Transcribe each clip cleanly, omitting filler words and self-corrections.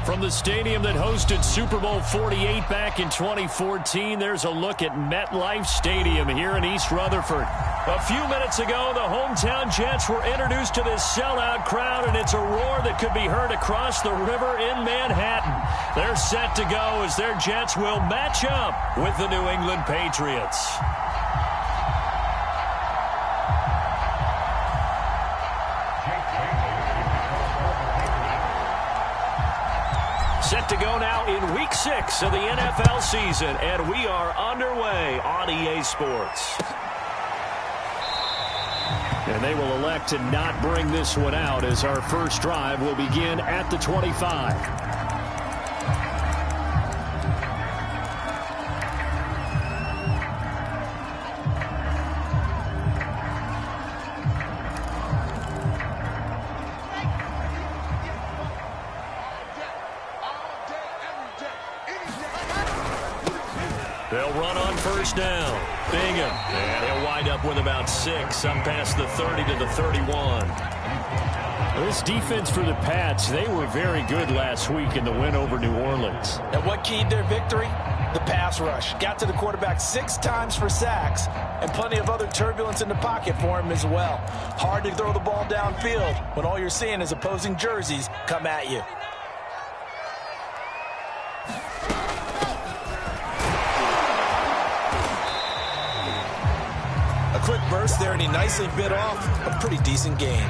From the stadium that hosted Super Bowl 48 back in 2014, there's a look at MetLife Stadium here in East Rutherford. A few minutes ago, the hometown Jets were introduced to this sellout crowd, and it's a roar that could be heard across the river in Manhattan. They're set to go as their Jets will match up with the New England Patriots. Set to go now in Week 6 of the NFL season, and we are underway on EA Sports. And they will elect to not bring this one out as our first drive will begin at the 25. They'll run on first down. Bingham. And he'll wind up with about 6 up past the 30 to the 31. This defense for the Pats, they were very good last week in the win over New Orleans. And what keyed their victory? The pass rush. Got to the quarterback 6 times for sacks, and plenty of other turbulence in the pocket for him as well. Hard to throw the ball downfield when all you're seeing is opposing jerseys come at you. A quick burst there, and he nicely bit off a pretty decent gain.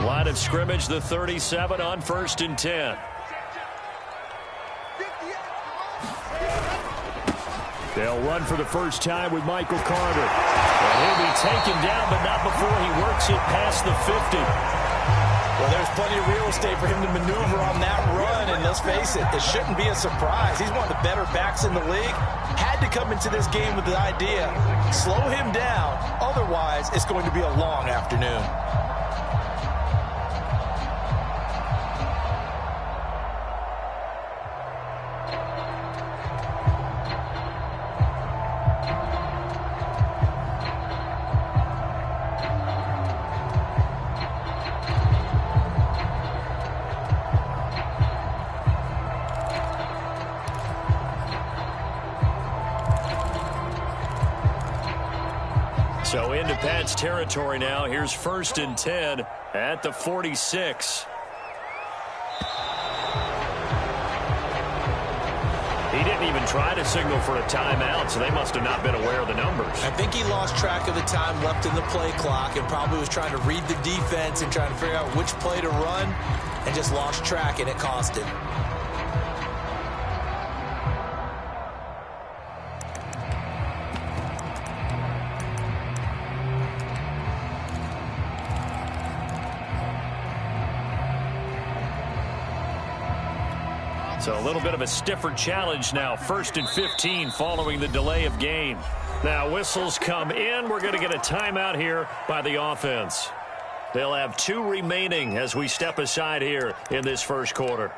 Line of scrimmage, the 37 on 1st and 10. They'll run for the first time with Michael Carter. And he'll be taken down, but not before he works it past the 50. Well, there's plenty of real estate for him to maneuver on that run, and let's face it, it shouldn't be a surprise. He's one of the better backs in the league. Had to come into this game with the idea, slow him down, otherwise it's going to be a long afternoon. So into Pats territory now. Here's 1st and 10 at the 46. He didn't even try to signal for a timeout, so they must have not been aware of the numbers. I think he lost track of the time left in the play clock and probably was trying to read the defense and trying to figure out which play to run and just lost track, and it cost him. So a little bit of a stiffer challenge now. 1st and 15 following the delay of game. Now whistles come in. We're going to get a timeout here by the offense. They'll have 2 remaining as we step aside here in this first quarter.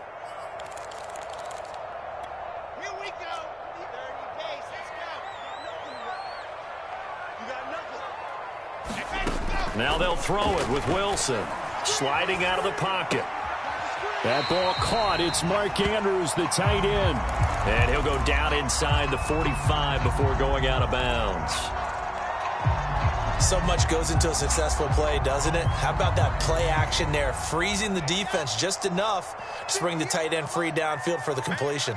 Here we go. 30 pace. Let's go. Now they'll throw it with Wilson. Sliding out of the pocket. That ball caught. It's Mark Andrews, the tight end. And he'll go down inside the 45 before going out of bounds. So much goes into a successful play, doesn't it? How about that play action there, freezing the defense just enough to bring the tight end free downfield for the completion.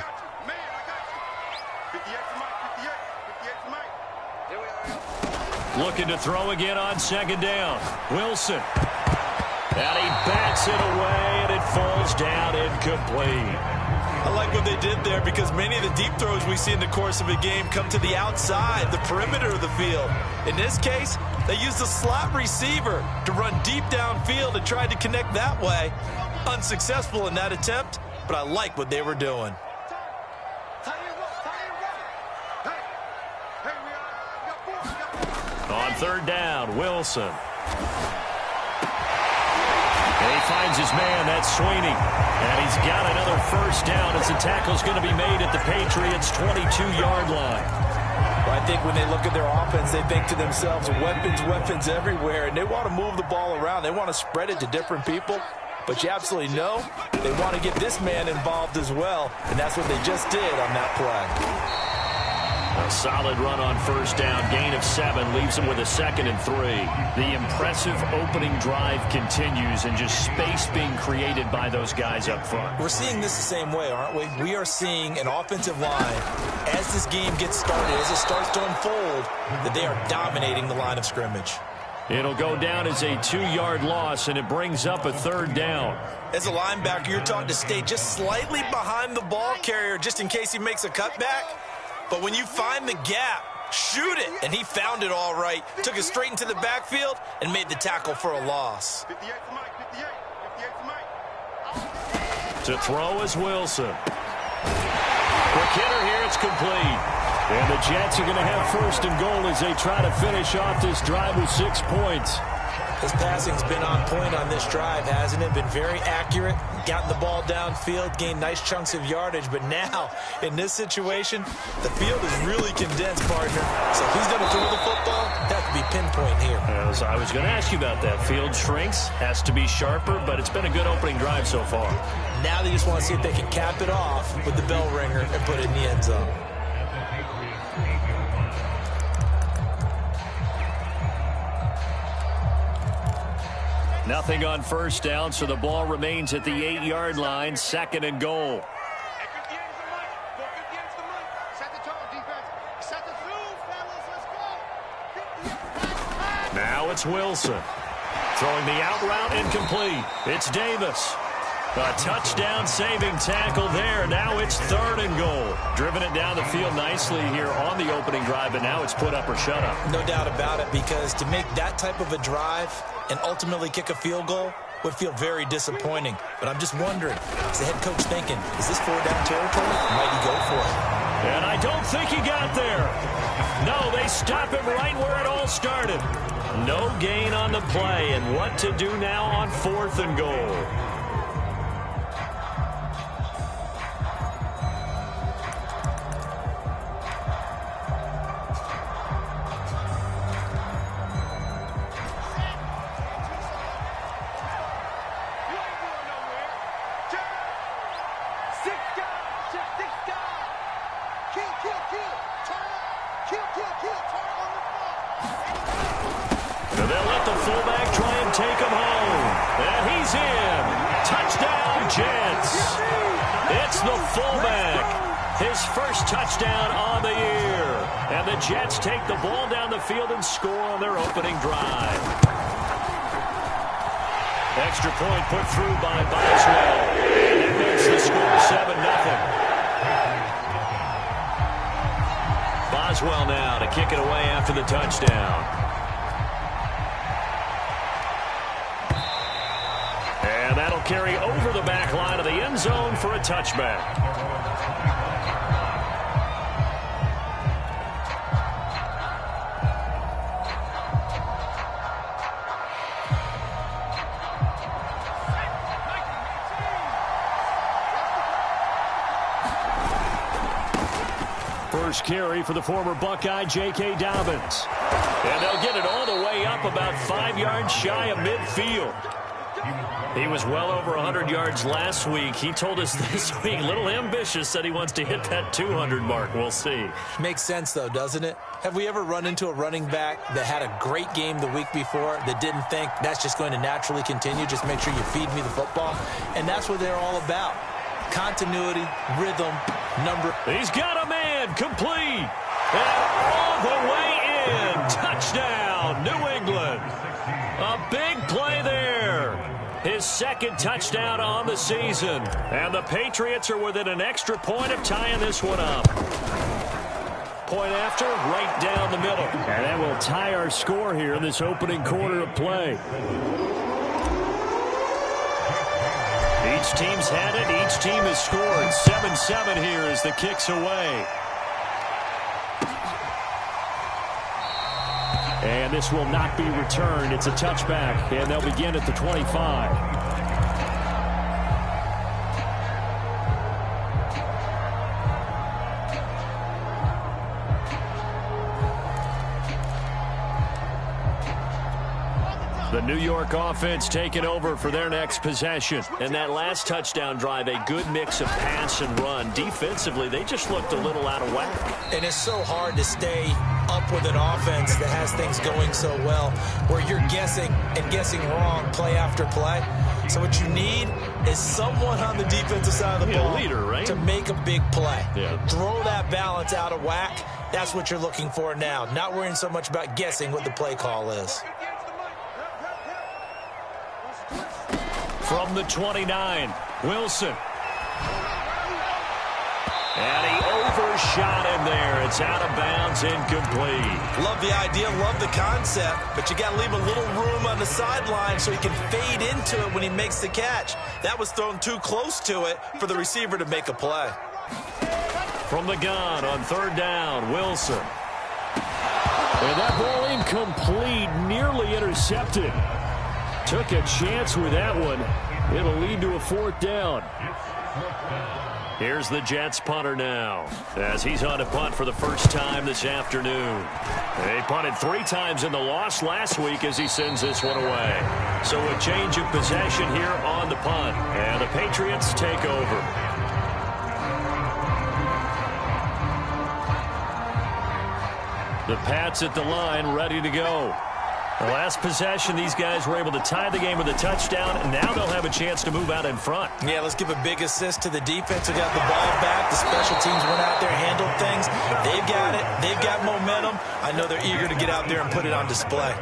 Looking to throw again on 2nd down. Wilson. And he bats it away, and it falls down incomplete. I like what they did there because many of the deep throws we see in the course of a game come to the outside, the perimeter of the field. In this case, they used a slot receiver to run deep downfield and tried to connect that way. Unsuccessful in that attempt, but I like what they were doing. On 3rd down, Wilson. And he finds his man, that's Sweeney. And he's got another first down as the tackle's going to be made at the Patriots' 22-yard line. Well, I think when they look at their offense, they think to themselves, weapons, weapons everywhere, and they want to move the ball around. They want to spread it to different people. But you absolutely know they want to get this man involved as well, and that's what they just did on that play. A solid run on first down, gain of 7, leaves them with a 2nd and 3. The impressive opening drive continues, and just space being created by those guys up front. We're seeing this the same way, aren't we? We are seeing an offensive line, as this game gets started, as it starts to unfold, that they are dominating the line of scrimmage. It'll go down as a 2-yard loss, and it brings up a 3rd down. As a linebacker, you're taught to stay just slightly behind the ball carrier just in case he makes a cutback. But when you find the gap, shoot it. And he found it all right. Took it straight into the backfield and made the tackle for a loss. 58 for Mike, 58 for Mike. To throw is Wilson. Quick hitter here, it's complete. And the Jets are going to have 1st and goal as they try to finish off this drive with 6 points. His passing's been on point on this drive, hasn't it? Been very accurate, gotten the ball downfield, gained nice chunks of yardage. But now, in this situation, the field is really condensed, partner. So if he's going to throw the football, that could be pinpoint here. As I was going to ask you about that. Field shrinks, has to be sharper, but it's been a good opening drive so far. Now they just want to see if they can cap it off with the bell ringer and put it in the end zone. Nothing on first down, so the ball remains at the 8-yard line, 2nd and goal. Now it's Wilson. Throwing the out route incomplete. It's Davis. A touchdown-saving tackle there. Now it's 3rd and goal. Driven it down the field nicely here on the opening drive, but now it's put up or shut up. No doubt about it, because to make that type of a drive and ultimately kick a field goal would feel very disappointing. But I'm just wondering, is the head coach thinking, is this 4-down territory? Might he go for it? And I don't think he got there. No, they stop him right where it all started. No gain on the play, and what to do now on 4th and goal. They'll let the fullback try and take him home. And he's in. Touchdown, Jets. It's the fullback. His first touchdown on the year. And the Jets take the ball down the field and score on their opening drive. Extra point put through by Boswell. And it makes the score 7-0. Boswell now to kick it away after the touchdown. And that'll carry over the back line of the end zone for a touchback. First carry for the former Buckeye, J.K. Dobbins. And they'll get it all the way up about 5 yards shy of midfield. He was well over 100 yards last week. He told us this week, a little ambitious, said he wants to hit that 200 mark. We'll see. Makes sense, though, doesn't it? Have we ever run into a running back that had a great game the week before that didn't think that's just going to naturally continue? Just make sure you feed me the football. And that's what they're all about. Continuity, rhythm, number. He's got a man, complete. And all the way in. Touchdown, New England. A big play there. His 2nd touchdown on the season. And the Patriots are within an extra point of tying this one up. Point after, right down the middle. And that will tie our score here in this opening quarter of play. Each team's had it. Each team has scored. 7-7 here as the kick's away. And this will not be returned. It's a touchback, and they'll begin at the 25. The New York offense taking over for their next possession. And that last touchdown drive, a good mix of pass and run. Defensively, they just looked a little out of whack. And it's so hard to stay up with an offense that has things going so well, where you're guessing and guessing wrong play after play. So what you need is someone on the defensive side of the ball leader, right? to make a big play. Yeah. Throw that balance out of whack. That's what you're looking for now. Not worrying so much about guessing what the play call is. From the 29, Wilson. And he overshot him there. It's out of bounds, incomplete. Love the idea, love the concept, but you got to leave a little room on the sideline so he can fade into it when he makes the catch. That was thrown too close to it for the receiver to make a play. From the gun on third down, Wilson. And that ball incomplete, nearly intercepted. Took a chance with that one. It'll lead to a fourth down. Here's the Jets punter now, as he's on a punt for the first time this afternoon. They punted 3 times in the loss last week as he sends this one away. So a change of possession here on the punt, and the Patriots take over. The Pats at the line, ready to go. The last possession, these guys were able to tie the game with a touchdown, and now they'll have a chance to move out in front. Yeah, let's give a big assist to the defense who got the ball back. The special teams went out there, handled things. They've got it. They've got momentum. I know they're eager to get out there and put it on display.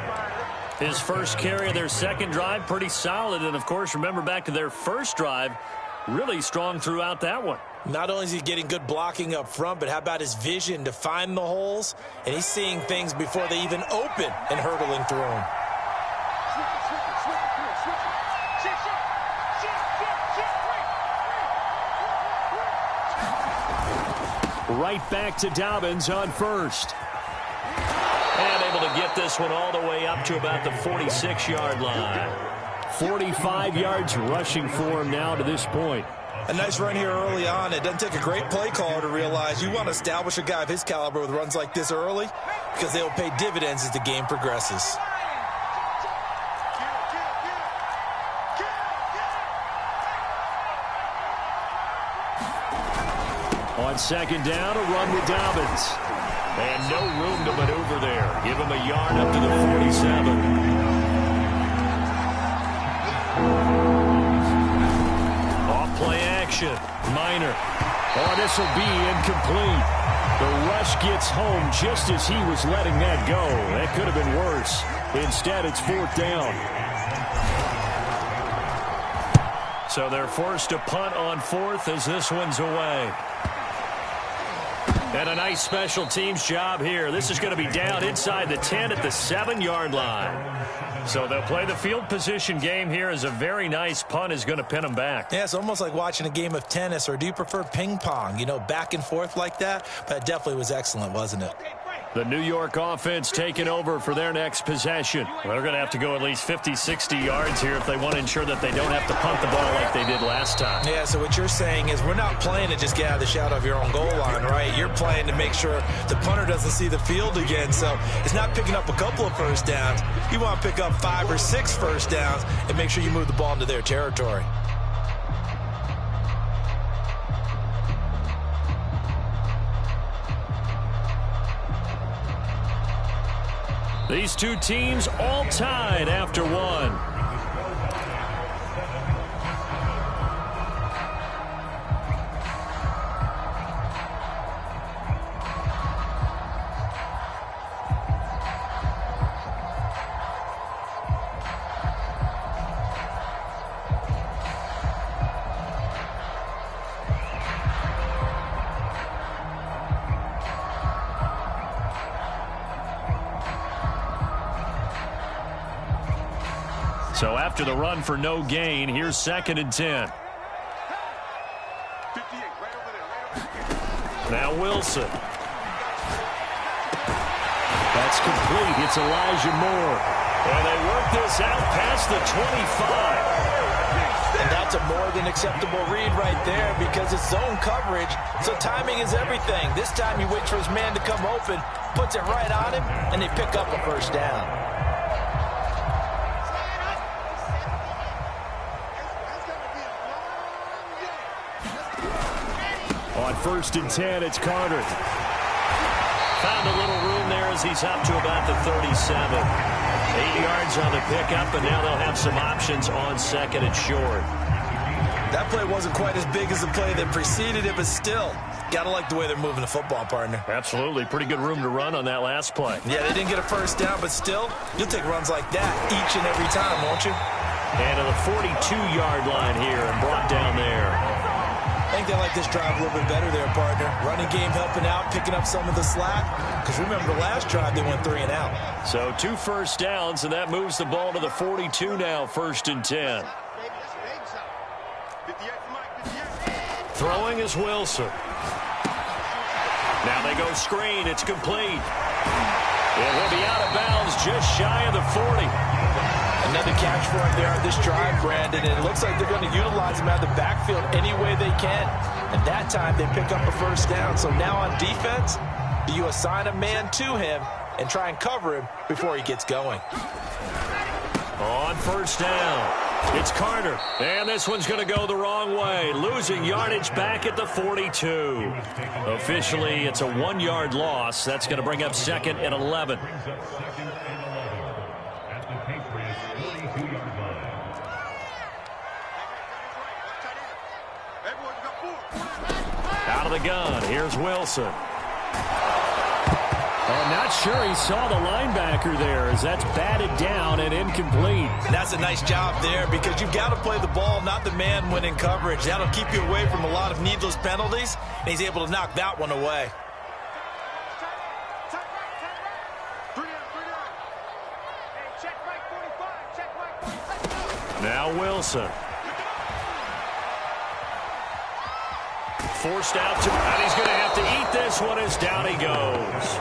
His first carry of their second drive, pretty solid. And, of course, remember back to their first drive, really strong throughout that one. Not only is he getting good blocking up front, but how about his vision to find the holes? And he's seeing things before they even open and hurdling through them. Right back to Dobbins on first. And able to get this one all the way up to about the 46-yard line. 45 yards rushing for him now to this point. A nice run here early on. It doesn't take a great play caller to realize you want to establish a guy of his caliber with runs like this early because they'll pay dividends as the game progresses. On second down, a run with Dobbins. And no room to maneuver there. Give him a yard up to the 47. Play action. Minor. Oh, this will be incomplete. The rush gets home just as he was letting that go. That could have been worse. Instead, it's fourth down. So they're forced to punt on fourth as this one's away. And a nice special teams job here. This is going to be down inside the 10 at the 7-yard line. So they'll play the field position game here as a very nice punt is going to pin them back. Yeah, it's almost like watching a game of tennis, or do you prefer ping pong? You know, back and forth like that? But it definitely was excellent, wasn't it? The New York offense taking over for their next possession. Well, they're going to have to go at least 50, 60 yards here if they want to ensure that they don't have to punt the ball like they did last time. Yeah, so what you're saying is we're not playing to just get out of the shadow of your own goal line, right? You're playing to make sure the punter doesn't see the field again. So it's not picking up a couple of first downs. You want to pick up 5 or 6 first downs and make sure you move the ball into their territory. These two teams all tied after one. So after the run for no gain, here's 2nd and 10. Now Wilson. That's complete. It's Elijah Moore. And they work this out past the 25. And that's a more than acceptable read right there because it's zone coverage, so timing is everything. This time he waits for his man to come open, puts it right on him, and they pick up a first down. first and 10. It's Carter. Found a little room there as he's up to about the 37. 8 yards on the pickup, and now they'll have some options on second and short. That play wasn't quite as big as the play that preceded it, but still, got to like the way they're moving the football, partner. Absolutely. Pretty good room to run on that last play. Yeah, they didn't get a first down, but still, you'll take runs like that each and every time, won't you? And to the 42-yard line here and brought down there. I think they like this drive a little bit better there, partner. Running game helping out, picking up some of the slack. Because remember, the last drive, they went 3 and out. So 2 first downs, and that moves the ball to the 42 now, first and 10. Throwing is Wilson. Now they go screen. It's complete. It will be out of bounds just shy of the 40. Another catch for him there on this drive, Brandon. And it looks like they're going to utilize him out of the backfield any way they can. And that time they pick up a first down. So now on defense, do you assign a man to him and try and cover him before he gets going? On first down, it's Carter. And this one's going to go the wrong way. Losing yardage back at the 42. Officially, it's a 1-yard loss. That's going to bring up second and 11. Out of the gun, here's Wilson. I'm not sure he saw the linebacker there as that's batted down and incomplete. And that's a nice job there because you've got to play the ball, not the man when in coverage. That'll keep you away from a lot of needless penalties, and he's able to knock that one away. Now Wilson. Forced out to, and he's going to have to eat this one as down he goes.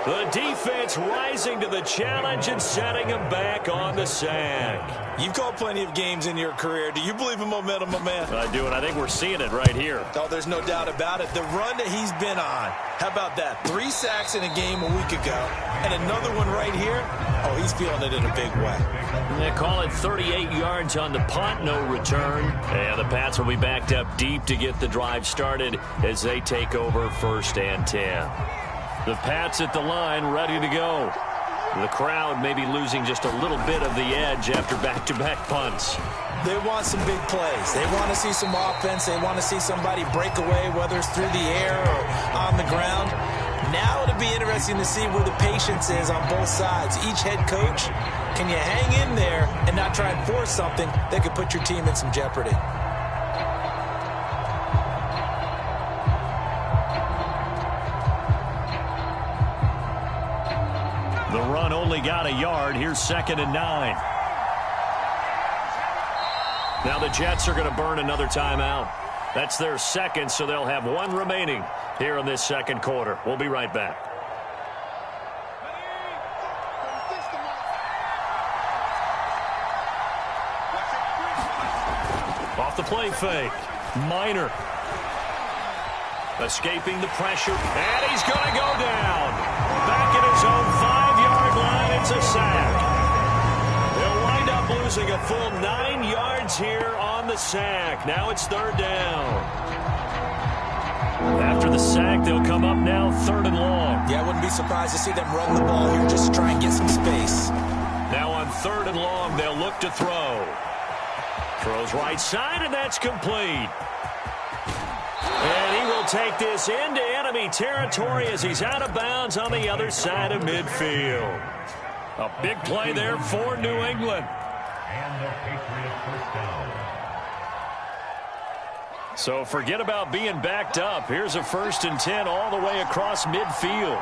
The defense rising to the challenge and setting him back on the sack. You've called plenty of games in your career. Do you believe in momentum, my man? I do, and I think we're seeing it right here. Oh, there's no doubt about it. The run that he's been on. How about that? 3 sacks in a game a week ago, and another one right here. Oh, he's feeling it in a big way. They call it 38 yards on the punt, no return. And the Pats will be backed up deep to get the drive started as they take over first and 10. The Pats at the line, ready to go. The crowd may be losing just a little bit of the edge after back-to-back punts. They want some big plays. They want to see some offense. They want to see somebody break away, whether it's through the air or on the ground. Now it'll be interesting to see where the patience is on both sides. Each head coach, can you hang in there and not try and force something that could put your team in some jeopardy? The run only got a yard. Here's second and 9. Now the Jets are going to burn another timeout. That's their second, so they'll have 1 remaining here in this second quarter. We'll be right back. Off the play fake. Minor. Escaping the pressure. And he's going to go down. Back at his own 5-yard line. It's a sack. They'll wind up losing a full 9 yards here on the sack. Now it's third down. After the sack, they'll come up now third and long. Yeah, I wouldn't be surprised to see them run the ball here just to try and get some space. Now on third and long, they'll look to throw. Throws right side, and that's complete. And he will take this into enemy territory as he's out of bounds on the other side of midfield. A big play there for New England. And the Patriots first down. So forget about being backed up. Here's a first and 10 all the way across midfield.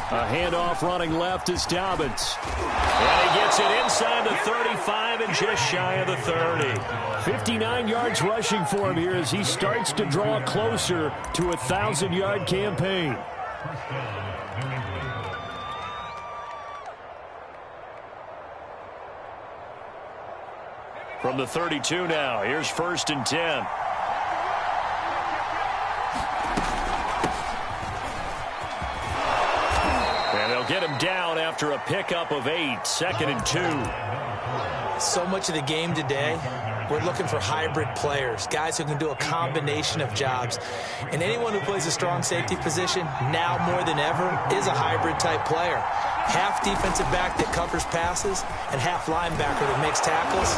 A handoff running left is Dobbins. And he gets it inside the 35 and just shy of the 30. 59 yards rushing for him here as he starts to draw closer to a 1,000-yard campaign. First down, New England. From the 32 now, here's first and 10. And they'll get him down after a pickup of 8, second and 2. So much of the game today we're looking for hybrid players, guys who can do a combination of jobs. And anyone who plays a strong safety position, now more than ever, is a hybrid-type player. Half defensive back that covers passes and half linebacker that makes tackles.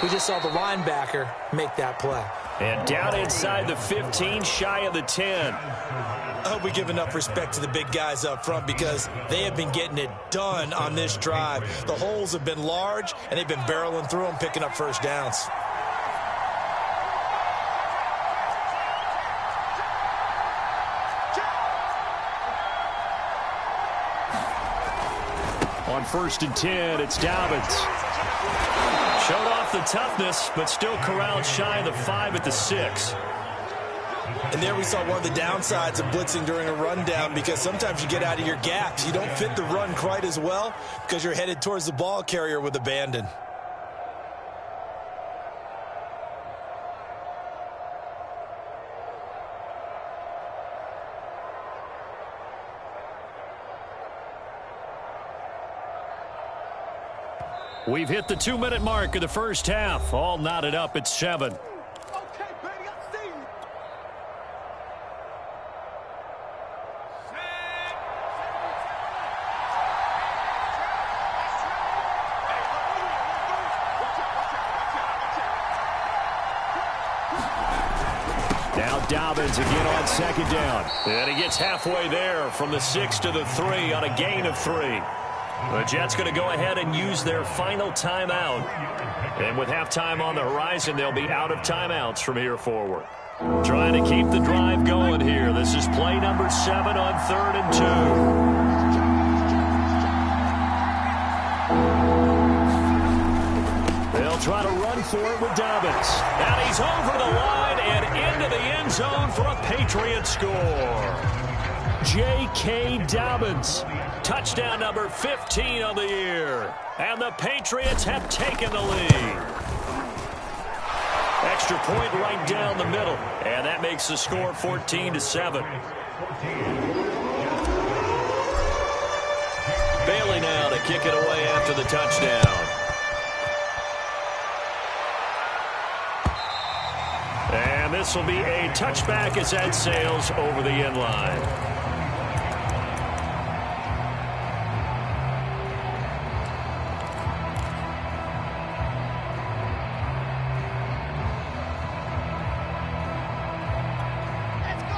We just saw the linebacker make that play. And down inside the 15, shy of the 10. I hope we give enough respect to the big guys up front because they have been getting it done on this drive. The holes have been large, and they've been barreling through them, picking up first downs. On 1st and 10, it's Dobbins. Showed off the toughness, but still corralled shy of the 5 at the 6. And there we saw one of the downsides of blitzing during a rundown because sometimes you get out of your gaps. You don't fit the run quite as well because you're headed towards the ball carrier with abandon. We've hit the 2-minute mark of the first half. All knotted up at 7. Okay, baby, I see you. Now Dobbins again on 2nd down. And he gets halfway there from the 6 to the 3 on a gain of 3. The Jets going to go ahead and use their final timeout. And with halftime on the horizon, they'll be out of timeouts from here forward. Trying to keep the drive going here. This is play number 7 on 3rd and 2. They'll try to run for it with Dobbins. And he's over the line and into the end zone for a Patriot score. J.K. Dobbins. Touchdown number 15 on the year. And the Patriots have taken the lead. Extra point right down the middle. And that makes the score 14-7. Bailey now to kick it away after the touchdown. And this will be a touchback as that sails over the end line.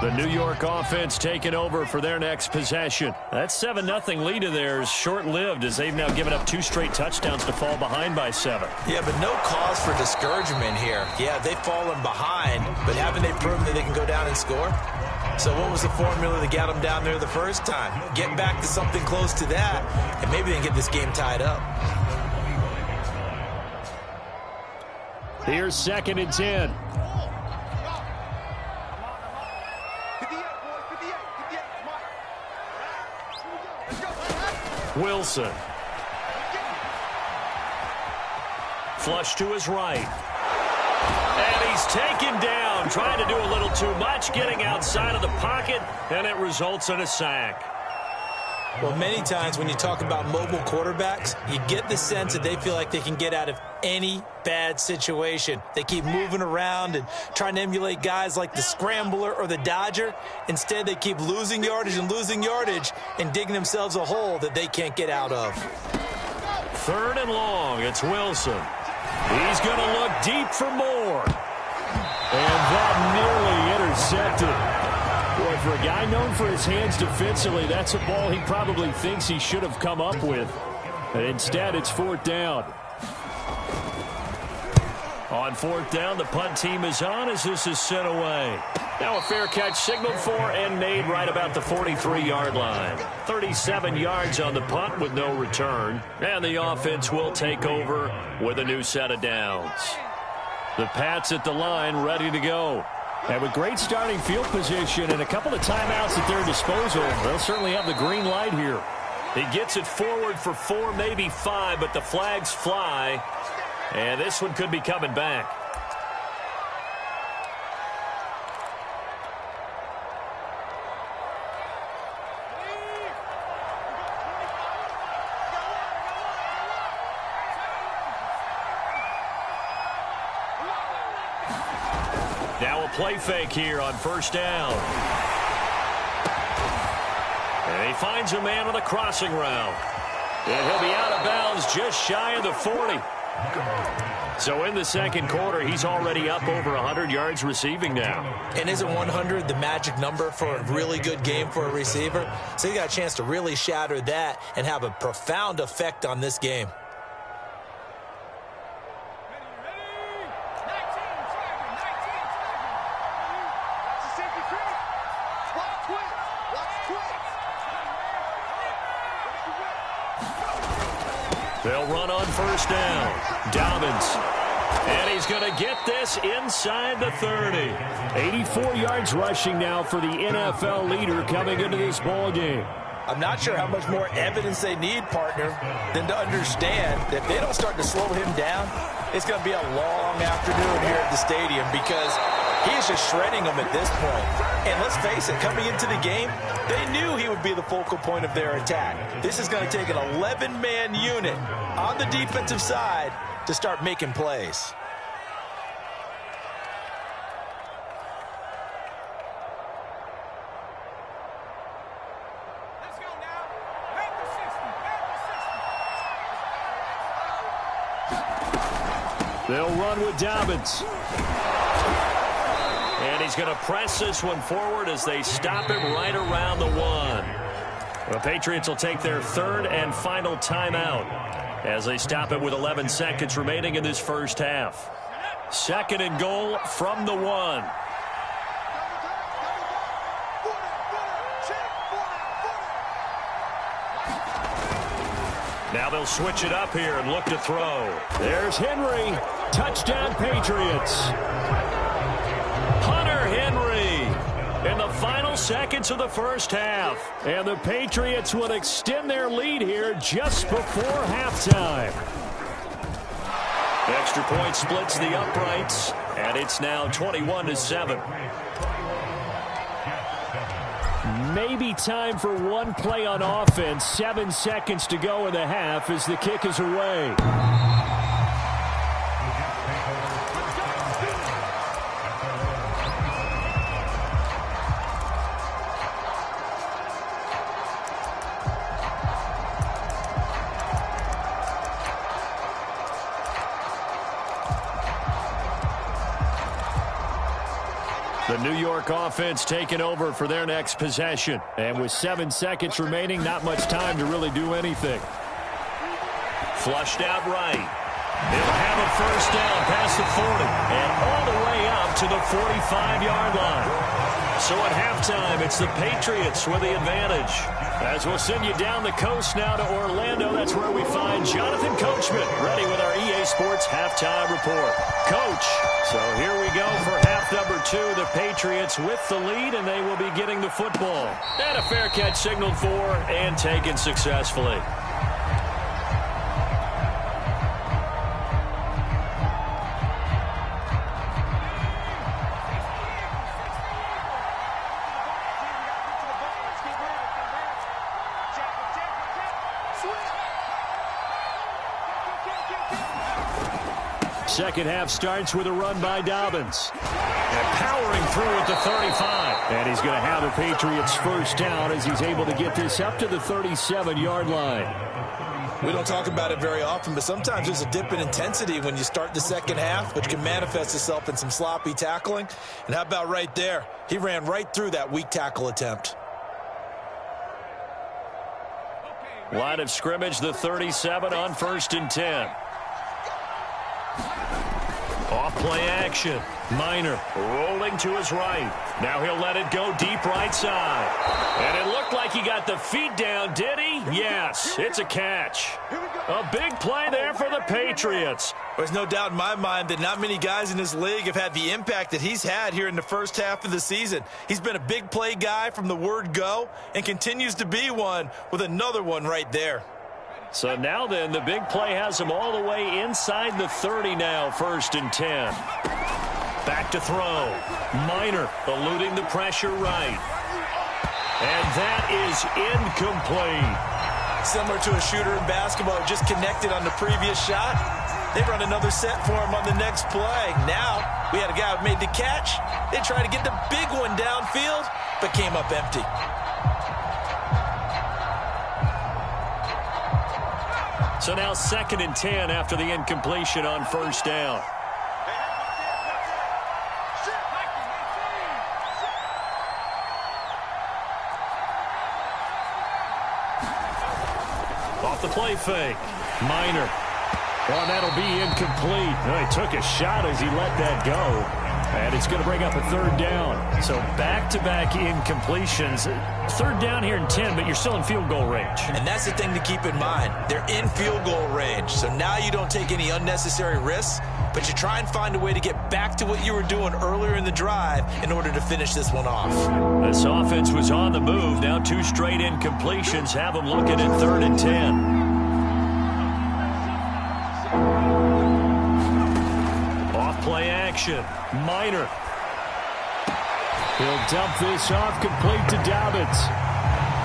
The New York offense taking over for their next possession. That 7-0 lead of theirs short-lived as they've now given up 2 straight touchdowns to fall behind by 7. Yeah, but no cause for discouragement here. Yeah, they've fallen behind, but haven't they proven that they can go down and score? So what was the formula that got them down there the first time? Get back to something close to that, and maybe they can get this game tied up. Here's 2nd and 10. Wilson. Flush to his right. And he's taken down, trying to do a little too much, getting outside of the pocket, and it results in a sack. Well, many times when you talk about mobile quarterbacks, you get the sense that they feel like they can get out of any bad situation. They keep moving around and trying to emulate guys like the Scrambler or the Dodger. Instead, they keep losing yardage and digging themselves a hole that they can't get out of. 3rd and long, it's Wilson. He's going to look deep for more. And that nearly intercepted. Boy, for a guy known for his hands defensively, that's a ball he probably thinks he should have come up with. And instead, it's 4th down. On 4th down, the punt team is on as this is sent away. Now a fair catch signaled for and made right about the 43-yard line. 37 yards on the punt with no return. And the offense will take over with a new set of downs. The Pats at the line ready to go. And with great starting field position and a couple of timeouts at their disposal, they'll certainly have the green light here. He gets it forward for 4, maybe 5, but the flags fly. And this one could be coming back. Now a play fake here on first down. And he finds a man on the crossing route. And he'll be out of bounds just shy of the 40. So in the second quarter, he's already up over 100 yards receiving now. And isn't 100 the magic number for a really good game for a receiver? So you got a chance to really shatter that and have a profound effect on this game. They'll run on first down. Dobbins. And he's going to get this inside the 30. 84 yards rushing now for the NFL leader coming into this ball game. I'm not sure how much more evidence they need, partner, than to understand that if they don't start to slow him down, it's going to be a long afternoon here at the stadium because he is just shredding them at this point. And let's face it, coming into the game, they knew he would be the focal point of their attack. This is going to take an 11-man unit on the defensive side to start making plays. Let's go now. Back to 60. Back to 60. They'll run with Dobbins. And he's going to press this one forward as they stop him right around the 1. The Patriots will take their third and final timeout as they stop it with 11 seconds remaining in this first half. Second and goal from the 1. Now they'll switch it up here and look to throw. There's Henry. Touchdown, Patriots. Hunter Henry in the final seconds of the first half. And the Patriots will extend their lead here just before halftime. Extra point splits the uprights, and it's now 21-7. Maybe time for one play on offense. 7 seconds to go in the half as the kick is away. The New York offense taking over for their next possession. And with 7 seconds remaining, not much time to really do anything. Flushed out right. They'll have a first down past the 40 and all the way up to the 45-yard line. So at halftime, it's the Patriots with the advantage. As we'll send you down the coast now to Orlando, that's where we find Jonathan Coachman ready with our EA Sports Halftime Report. Coach, so here we go for half number 2. The Patriots with the lead, and they will be getting the football. And a fair catch signaled for and taken successfully. Second half starts with a run by Dobbins. And powering through at the 35. And he's going to have a Patriots first down as he's able to get this up to the 37-yard line. We don't talk about it very often, but sometimes there's a dip in intensity when you start the second half, which can manifest itself in some sloppy tackling. And how about right there? He ran right through that weak tackle attempt. Line of scrimmage, the 37 on 1st and 10. Off play action. Minor rolling to his right. Now he'll let it go deep right side. And it looked like he got the feet down, did he? Yes, it's a catch. A big play there for the Patriots. There's no doubt in my mind that not many guys in this league have had the impact that he's had here in the first half of the season. He's been a big play guy from the word go and continues to be one with another one right there. So now then, the big play has him all the way inside the 30 now, 1st and 10. Back to throw. Minor eluding the pressure right. And that is incomplete. Similar to a shooter in basketball who just connected on the previous shot. They run another set for him on the next play. Now, we had a guy who made the catch. They tried to get the big one downfield, but came up empty. So now 2nd and 10 after the incompletion on first down. Off the play fake. Minor. Well, that'll be incomplete. Well, he took a shot as he let that go. And it's going to bring up a 3rd down. So back-to-back incompletions. 3rd down here in 10, but you're still in field goal range. And that's the thing to keep in mind. They're in field goal range. So now you don't take any unnecessary risks, but you try and find a way to get back to what you were doing earlier in the drive in order to finish this one off. This offense was on the move. Now 2 straight incompletions have them looking at 3rd and 10. Play action. Minor. He'll dump this off, complete to Dobbins.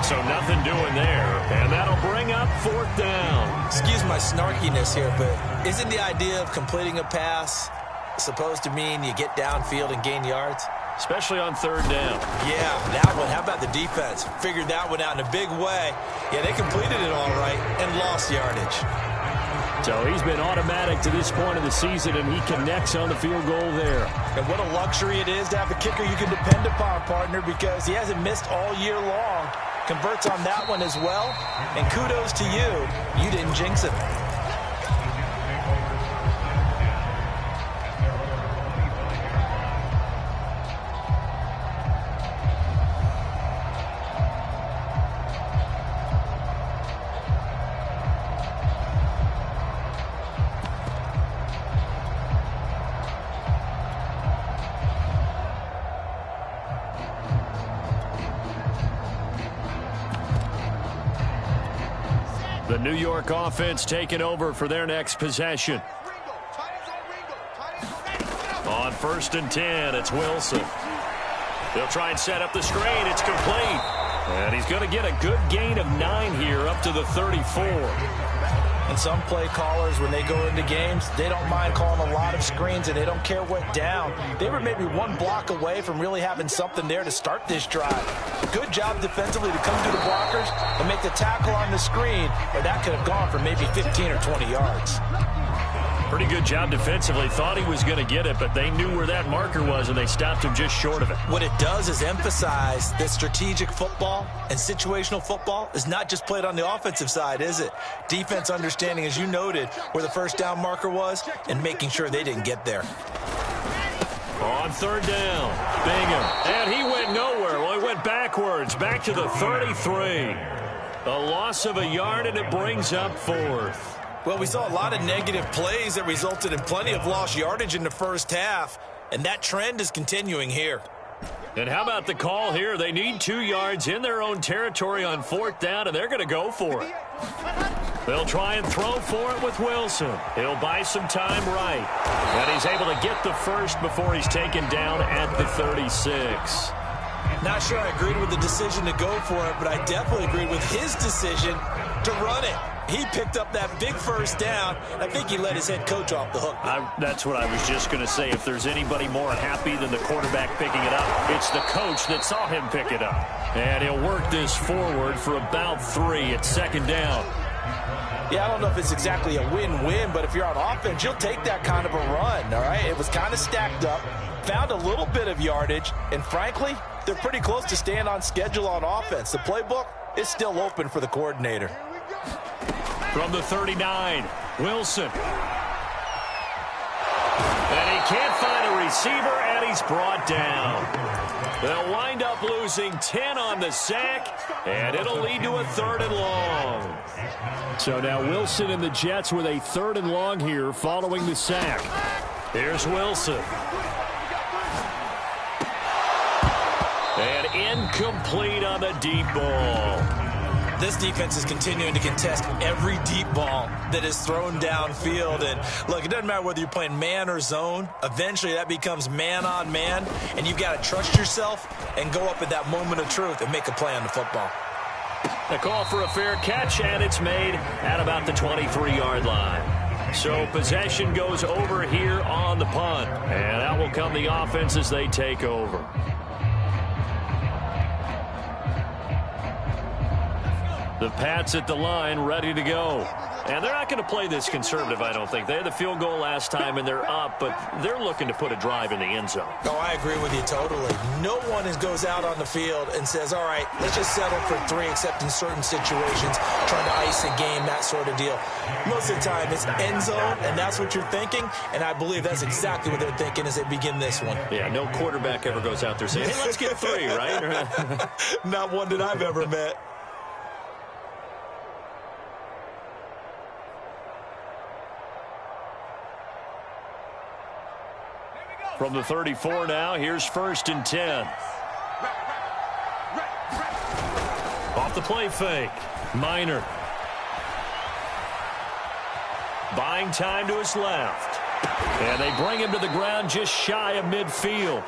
So nothing doing there. And that'll bring up 4th down. Excuse my snarkiness here, but isn't the idea of completing a pass supposed to mean you get downfield and gain yards? Especially on 3rd down. Yeah, that one. How about the defense? Figured that one out in a big way. Yeah, they completed it all right and lost yardage. So he's been automatic to this point of the season, and he connects on the field goal there. And what a luxury it is to have a kicker you can depend upon, partner, because he hasn't missed all year long. Converts on that one as well. And kudos to you. You didn't jinx it. The New York offense taking over for their next possession. On 1st and 10, it's Wilson. They'll try and set up the screen. It's complete. And he's going to get a good gain of 9 here up to the 34. And some play callers, when they go into games, they don't mind calling a lot of screens, and they don't care what down. They were maybe 1 block away from really having something there to start this drive. Good job defensively to come through the blockers and make the tackle on the screen, or that could have gone for maybe 15 or 20 yards. Pretty good job defensively. Thought he was going to get it, but they knew where that marker was, and they stopped him just short of it. What it does is emphasize that strategic football and situational football is not just played on the offensive side, is it? Defense understanding, as you noted, where the 1st down marker was and making sure they didn't get there. On 3rd down, Bingham. And he went nowhere. Well, he went backwards, back to the 33. A loss of a yard, and it brings up 4th. Well, we saw a lot of negative plays that resulted in plenty of lost yardage in the first half, and that trend is continuing here. And how about the call here? They need 2 yards in their own territory on 4th down, and they're going to go for it. They'll try and throw for it with Wilson. He'll buy some time right. And he's able to get the first before he's taken down at the 36. Not sure I agreed with the decision to go for it, but I definitely agreed with his decision to run it. He picked up that big 1st down. I think he let his head coach off the hook. That's what I was just going to say. If there's anybody more happy than the quarterback picking it up, it's the coach that saw him pick it up. And he'll work this forward for about 3 at 2nd down. Yeah, I don't know if it's exactly a win-win, but if you're on offense, you'll take that kind of a run, all right? It was kind of stacked up, found a little bit of yardage, and frankly, they're pretty close to staying on schedule on offense. The playbook is still open for the coordinator. From the 39, Wilson. And he can't find a receiver, and he's brought down. They'll wind up losing 10 on the sack, and it'll lead to a 3rd and long. So now Wilson and the Jets with a 3rd and long here following the sack. Here's Wilson. And incomplete on the deep ball. This defense is continuing to contest every deep ball that is thrown downfield. And look, it doesn't matter whether you're playing man or zone. Eventually that becomes man on man, and you've got to trust yourself and go up at that moment of truth and make a play on the football. A call for a fair catch, and it's made at about the 23-yard line. So possession goes over here on the punt. And out will come the offense as they take over. The Pats at the line, ready to go. And they're not going to play this conservative, I don't think. They had the field goal last time, and they're up, but they're looking to put a drive in the end zone. Oh, I agree with you totally. No one goes out on the field and says, all right, let's just settle for 3, except in certain situations, trying to ice a game, that sort of deal. Most of the time, it's end zone, and that's what you're thinking, and I believe that's exactly what they're thinking as they begin this one. Yeah, no quarterback ever goes out there saying, hey, let's get 3, right? Not one that I've ever met. From the 34 now, here's 1st and 10. Off the play fake. Minor. Buying time to his left. And they bring him to the ground just shy of midfield.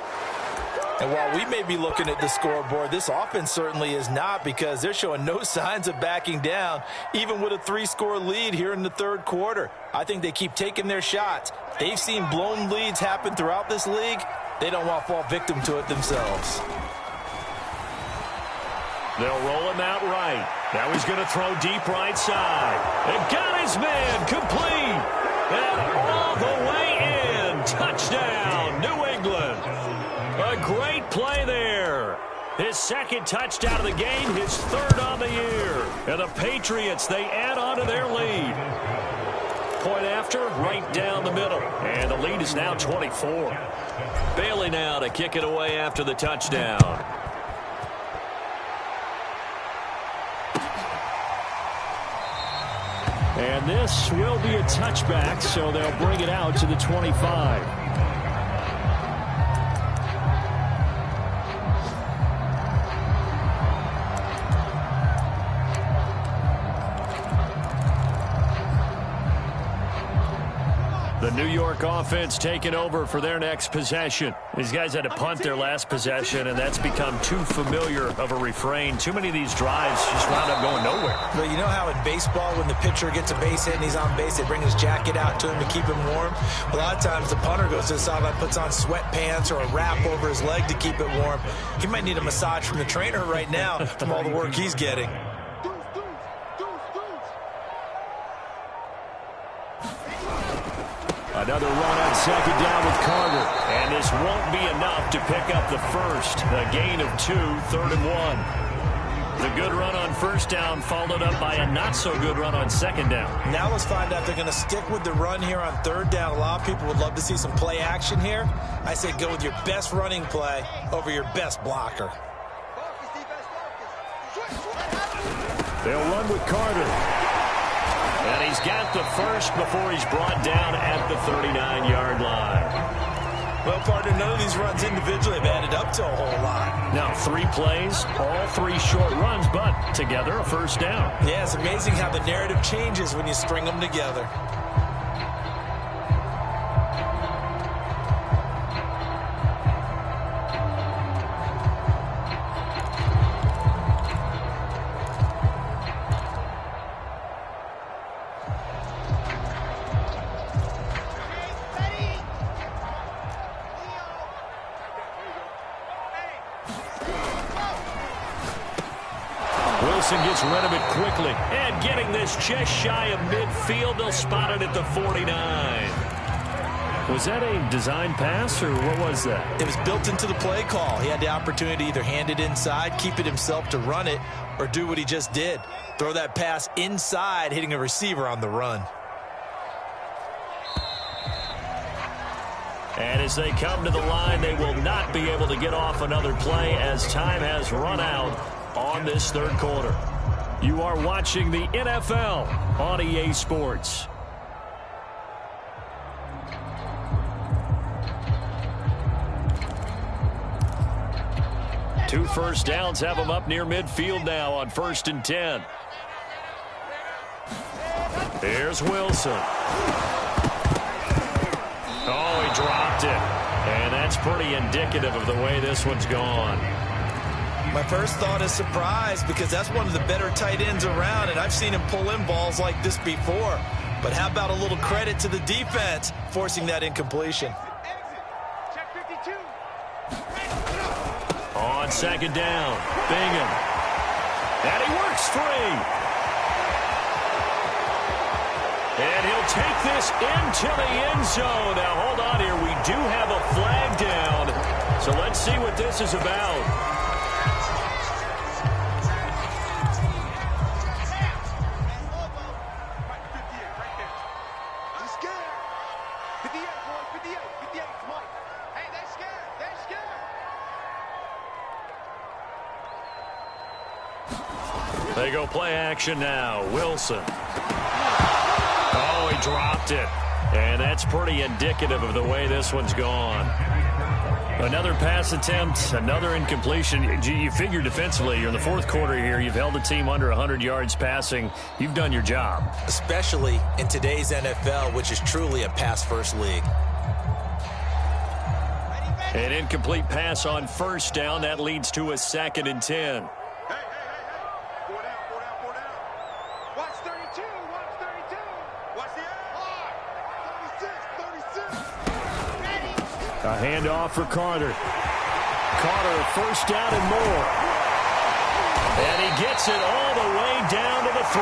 And while we may be looking at the scoreboard, this offense certainly is not, because they're showing no signs of backing down, even with a 3-score lead here in the third quarter. I think they keep taking their shots. They've seen blown leads happen throughout this league. They don't want to fall victim to it themselves. They'll roll him out right. Now he's going to throw deep right side. And got his man complete. And all the way in. Touchdown, New England. A great play there. His 2nd touchdown of the game, his 3rd on the year. And the Patriots, they add on to their lead. Point after, right down the middle. And the lead is now 24. Bailey now to kick it away after the touchdown. And this will be a touchback, so they'll bring it out to the 25. The New York offense taking over for their next possession. These guys had to punt their last possession, and that's become too familiar of a refrain. Too many of these drives just wound up going nowhere. But you know how in baseball, when the pitcher gets a base hit and he's on base, they bring his jacket out to him to keep him warm? A lot of times the punter goes to the sideline, puts on sweatpants or a wrap over his leg to keep it warm. He might need a massage from the trainer right now from all the work he's getting. Another run on 2nd down with Carter. And this won't be enough to pick up the first. A gain of 2, 3rd and 1. The good run on 1st down followed up by a not-so-good run on 2nd down. Now let's find out if they're going to stick with the run here on 3rd down. A lot of people would love to see some play action here. I say go with your best running play over your best blocker. They'll run with Carter. And he's got the first before he's brought down at the 39-yard line. Well, partner, none of these runs individually have added up to a whole lot. Now 3 plays, all 3 short runs, but together a 1st down. Yeah, it's amazing how the narrative changes when you string them together. Gets rid of it quickly. And getting this just shy of midfield. They'll spot it at the 49. Was that a design pass, or what was that? It was built into the play call. He had the opportunity to either hand it inside, keep it himself to run it, or do what he just did. Throw that pass inside, hitting a receiver on the run. And as they come to the line, they will not be able to get off another play as time has run out on this 3rd quarter. You are watching the NFL on EA Sports. Two 1st downs have them up near midfield now on 1st and 10. Here's Wilson. Oh, he dropped it. And that's pretty indicative of the way this one's gone. My first thought is surprise because that's one of the better tight ends around, and I've seen him pull in balls like this before. But how about a little credit to the defense forcing that incompletion? Check 52. On second down, Bingham. And he works free. And he'll take this into the end zone. Now, hold on here. We do have a flag down. So let's see what this is about. They go play action now. Wilson. Oh, he dropped it. And that's pretty indicative of the way this one's gone. Another pass attempt, another incompletion. You figure defensively, you're in the fourth quarter here. You've held a team under 100 yards passing. You've done your job. Especially in today's NFL, which is truly a pass-first league. An incomplete pass on first down. That leads to a 2nd and 10. A handoff for Carter. Carter, first down and more. And he gets it all the way down to the 3.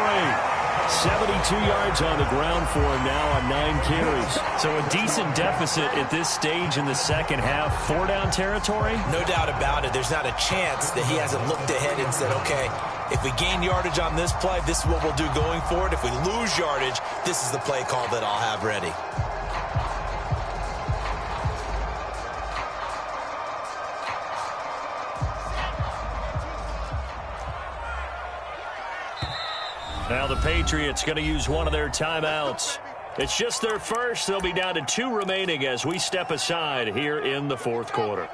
72 yards on the ground for him now on 9 carries. So a decent deficit at this stage in the second half. 4-down territory? No doubt about it. There's not a chance that he hasn't looked ahead and said, okay, if we gain yardage on this play, this is what we'll do going forward. If we lose yardage, this is the play call that I'll have ready. Now the Patriots going to use one of their timeouts. It's just their first. They'll be down to 2 remaining as we step aside here in the fourth quarter.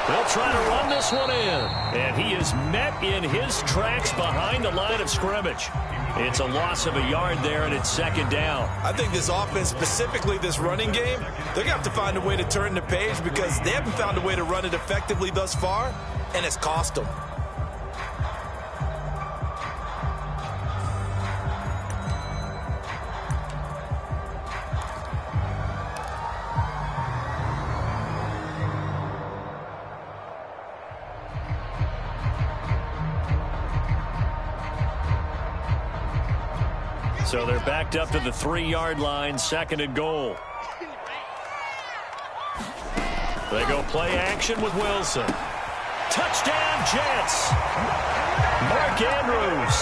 They'll try to run this one in. And he is met in his tracks behind the line of scrimmage. It's a loss of a yard there, and it's 2nd down. I think this offense, specifically this running game, they're going to have to find a way to turn the page because they haven't found a way to run it effectively thus far, and it's cost them. So they're backed up to the 3-yard line, 2nd and goal. They go play action with Wilson. Touchdown, Jets. Mark Andrews,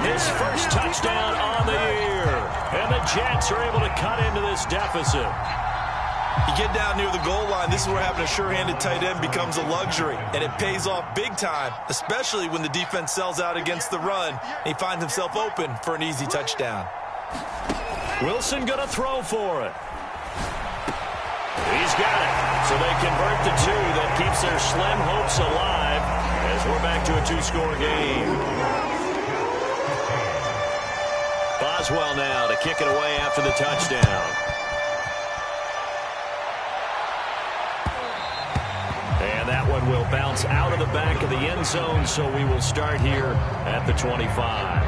his first touchdown on the year. And the Jets are able to cut into this deficit. You get down near the goal line, this is where having a sure-handed tight end becomes a luxury, and it pays off big time, especially when the defense sells out against the run, and he finds himself open for an easy touchdown. Wilson going to throw for it. He's got it. So they convert the 2. That keeps their slim hopes alive as we're back to a 2-score game. Boswell now to kick it away after the touchdown. And that one will bounce out of the back of the end zone, so we will start here at the 25.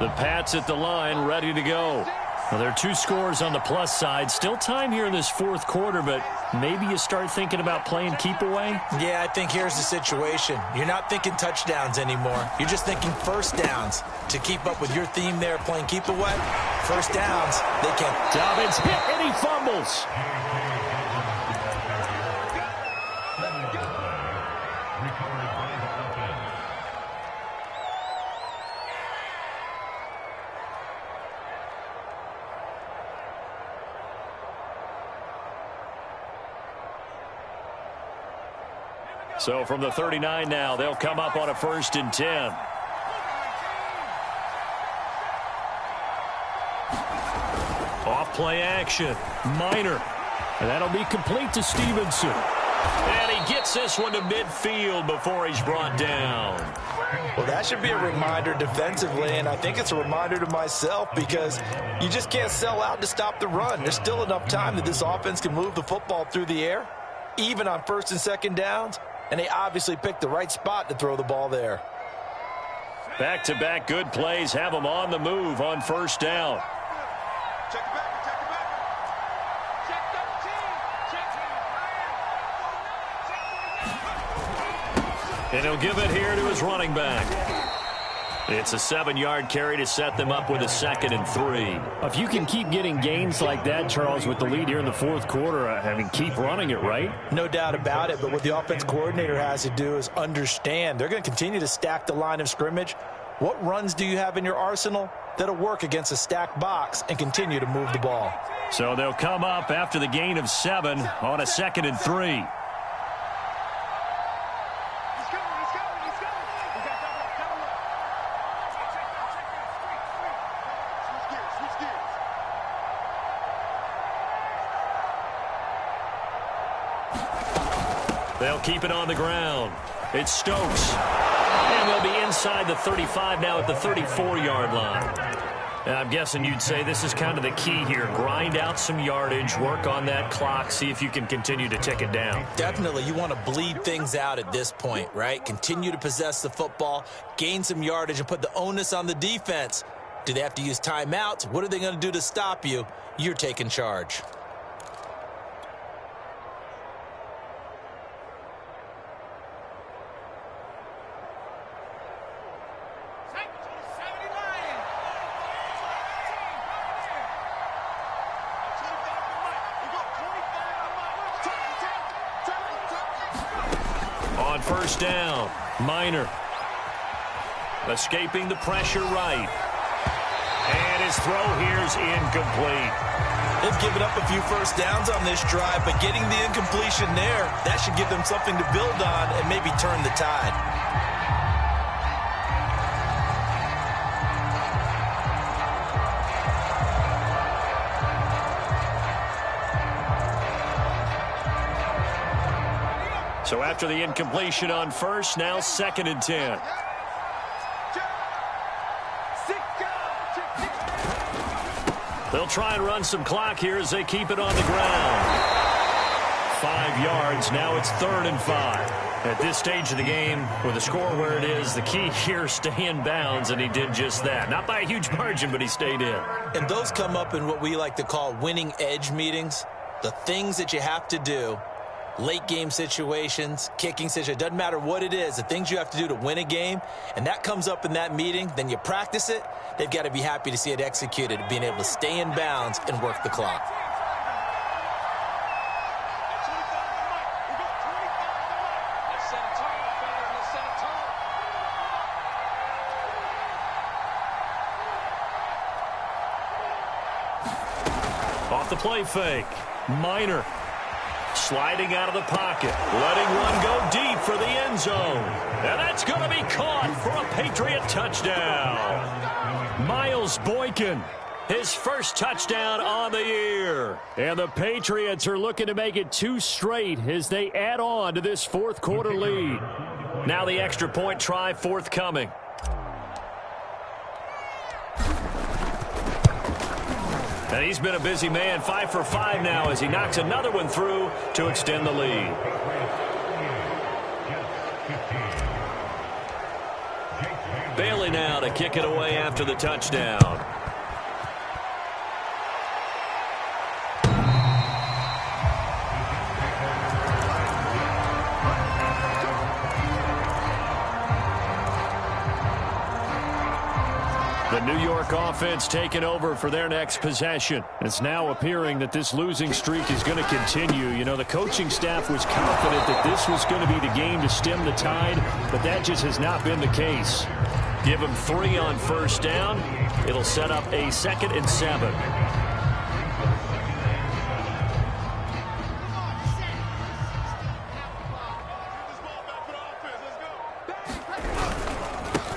The Pats at the line, ready to go. Well, there are 2 scores on the plus side. Still time here in this fourth quarter, but maybe you start thinking about playing keep away? Yeah, I think here's the situation. You're not thinking touchdowns anymore. You're just thinking first downs. To keep up with your theme there, playing keep away, first downs, they can't. Dobbins hit and he fumbles. So from the 39 now, they'll come up on a 1st and 10. Off play action. Minor. And that'll be complete to Stevenson. And he gets this one to midfield before he's brought down. Well, that should be a reminder defensively, and I think it's a reminder to myself because you just can't sell out to stop the run. There's still enough time that this offense can move the football through the air, even on first and second downs, and they obviously picked the right spot to throw the ball there. Back-to-back good plays have them on the move on first down. Check it back. Check double team. And he'll give it here to his running back. It's a 7-yard carry to set them up with a 2nd and 3. If you can keep getting gains like that, Charles, with the lead here in the fourth quarter, keep running it, right? No doubt about it, but what the offense coordinator has to do is understand they're going to continue to stack the line of scrimmage. What runs do you have in your arsenal that'll work against a stacked box and continue to move the ball? So they'll come up after the gain of 7 on a 2nd and 3. They'll keep it on the ground. It's Stokes. And they'll be inside the 35 now at the 34-yard line. And I'm guessing you'd say this is kind of the key here. Grind out some yardage, work on that clock, see if you can continue to tick it down. Definitely. You want to bleed things out at this point, right? Continue to possess the football, gain some yardage, and put the onus on the defense. Do they have to use timeouts? What are they going to do to stop you? You're taking charge. On first down, Minor. Escaping the pressure right. And his throw here's incomplete. They've given up a few first downs on this drive, but getting the incompletion there, that should give them something to build on and maybe turn the tide. So after the incompletion on first, now 2nd and 10. They'll try and run some clock here as they keep it on the ground. 5 yards, now it's 3rd and 5. At this stage of the game, with the score where it is, the key here, stay in bounds, and he did just that. Not by a huge margin, but he stayed in. And those come up in what we like to call winning edge meetings. The things that you have to do. Late game situations, kicking situations, doesn't matter what it is, the things you have to do to win a game, and that comes up in that meeting, then you practice it, they've got to be happy to see it executed, being able to stay in bounds and work the clock. Off the play fake, Minor. Sliding out of the pocket, letting one go deep for the end zone. And that's going to be caught for a Patriot touchdown. Miles Boykin, his first touchdown on the year. And the Patriots are looking to make it 2 straight as they add on to this fourth quarter lead. Now the extra point try forthcoming. And he's been a busy man, 5 for 5 now as he knocks another one through to extend the lead. Bailey now to kick it away after the touchdown. The New York offense taking over for their next possession. It's now appearing that this losing streak is going to continue. You know, the coaching staff was confident that this was going to be the game to stem the tide, but that just has not been the case. Give them 3 on first down. It'll set up a 2nd and 7.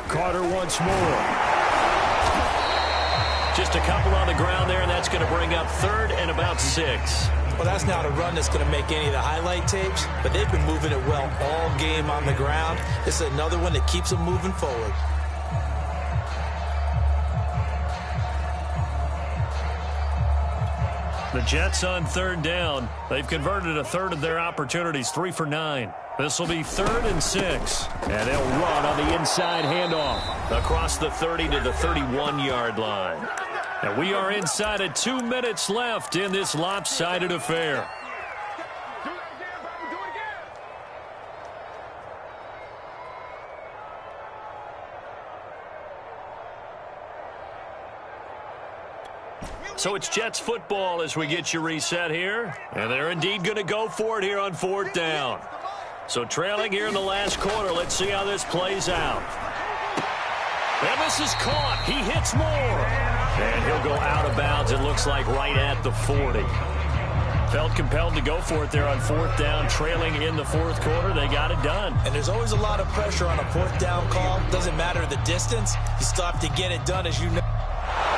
Carter once more. Just a couple on the ground there, and that's going to bring up up 3rd and about 6. Well, that's not a run that's going to make any of the highlight tapes, but they've been moving it well all game on the ground. This is another one that keeps them moving forward. The Jets on 3rd down. They've converted 1/3 of their opportunities, 3 for 9. This will be 3rd and 6. And they'll run on the inside handoff across the 30 to the 31-yard line. And we are inside of 2 minutes left in this lopsided affair. So it's Jets football as we get you reset here. And they're indeed going to go for it here on 4th down. So trailing here in the last quarter. Let's see how this plays out. And this is caught. He hits more. And he'll go out of bounds, it looks like, right at the 40. Felt compelled to go for it there on 4th down. Trailing in the 4th quarter. They got it done. And there's always a lot of pressure on a 4th down call. Doesn't matter the distance. You still have to get it done, as you know.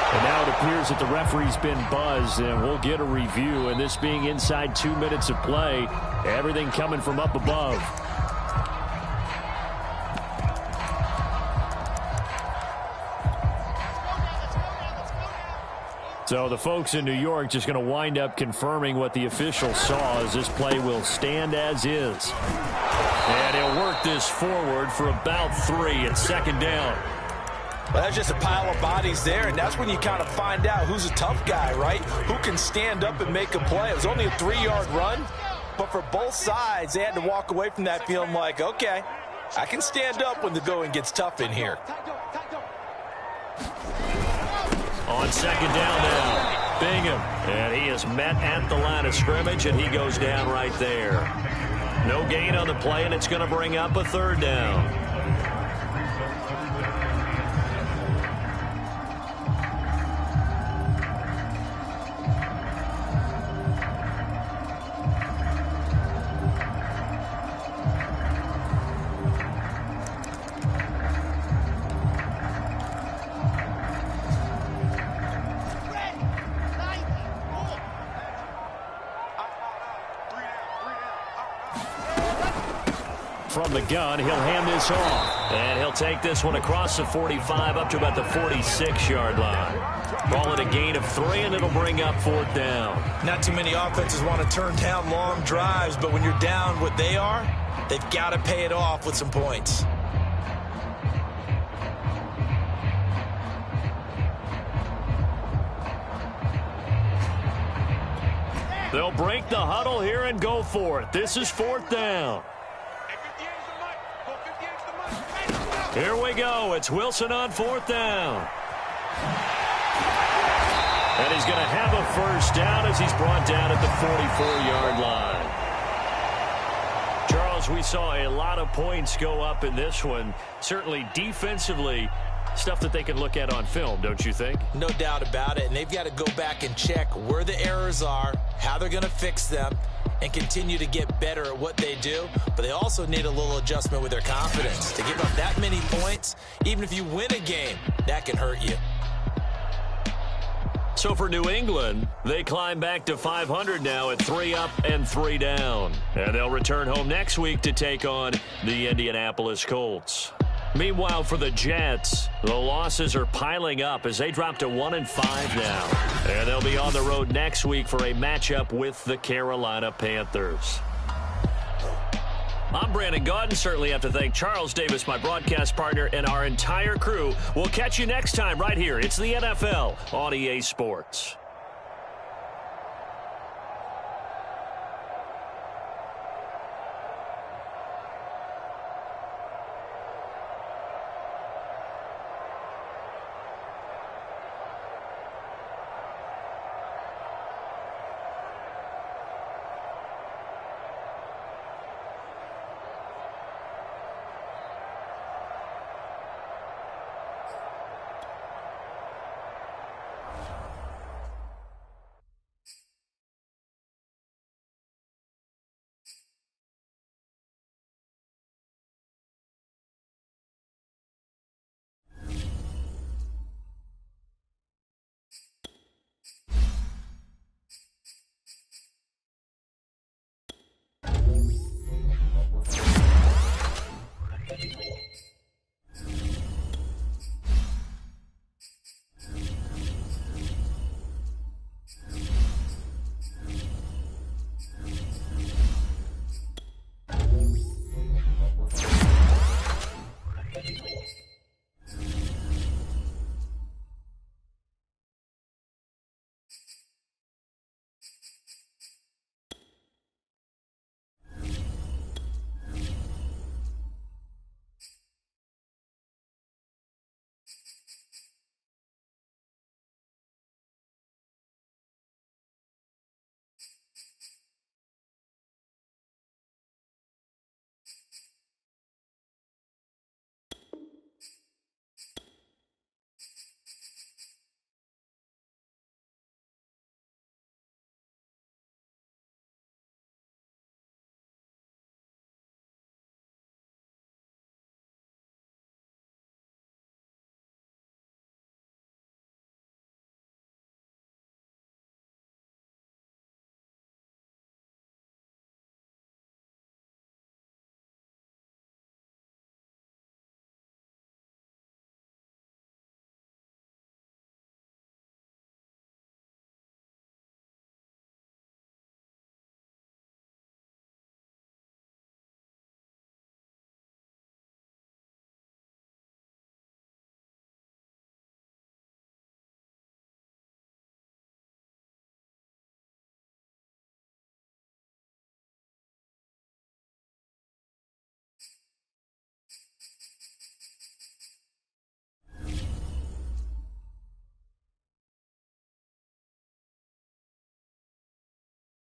And now it appears that the referee's been buzzed, and we'll get a review. And this being inside 2 minutes of play, everything coming from up above. So the folks in New York just going to wind up confirming what the official saw, as this play will stand as is. And he'll work this forward for about 3 at 2nd down. Well, that's just a pile of bodies there, and that's when you kind of find out who's a tough guy, right? Who can stand up and make a play. It was only a 3-yard run, but for both sides, they had to walk away from that feeling like, okay, I can stand up when the going gets tough in here. On 2nd down now, Bingham. And he is met at the line of scrimmage, and he goes down right there. No gain on the play, and it's going to bring up a 3rd down. From the gun, he'll hand this off. And he'll take this one across the 45 up to about the 46-yard line. Call it a gain of 3, and it'll bring up 4th down. Not too many offenses want to turn down long drives, but when you're down what they are, they've got to pay it off with some points. They'll break the huddle here and go for it. This is 4th down. Here we go. It's Wilson on 4th down. And he's going to have a 1st down as he's brought down at the 44-yard line. Charles, we saw a lot of points go up in this one. Certainly defensively, stuff that they can look at on film, don't you think? No doubt about it. And they've got to go back and check where the errors are, how they're going to fix them, and continue to get better at what they do. But they also need a little adjustment with their confidence. To give up that many points, even if you win a game, that can hurt you. So for New England, they climb back to 500 now at 3 up and 3 down. And they'll return home next week to take on the Indianapolis Colts. Meanwhile, for the Jets, the losses are piling up as they drop to 1-5 now. And they'll be on the road next week for a matchup with the Carolina Panthers. I'm Brandon Gaudin. Certainly have to thank Charles Davis, my broadcast partner, and our entire crew. We'll catch you next time right here. It's the NFL on EA Sports.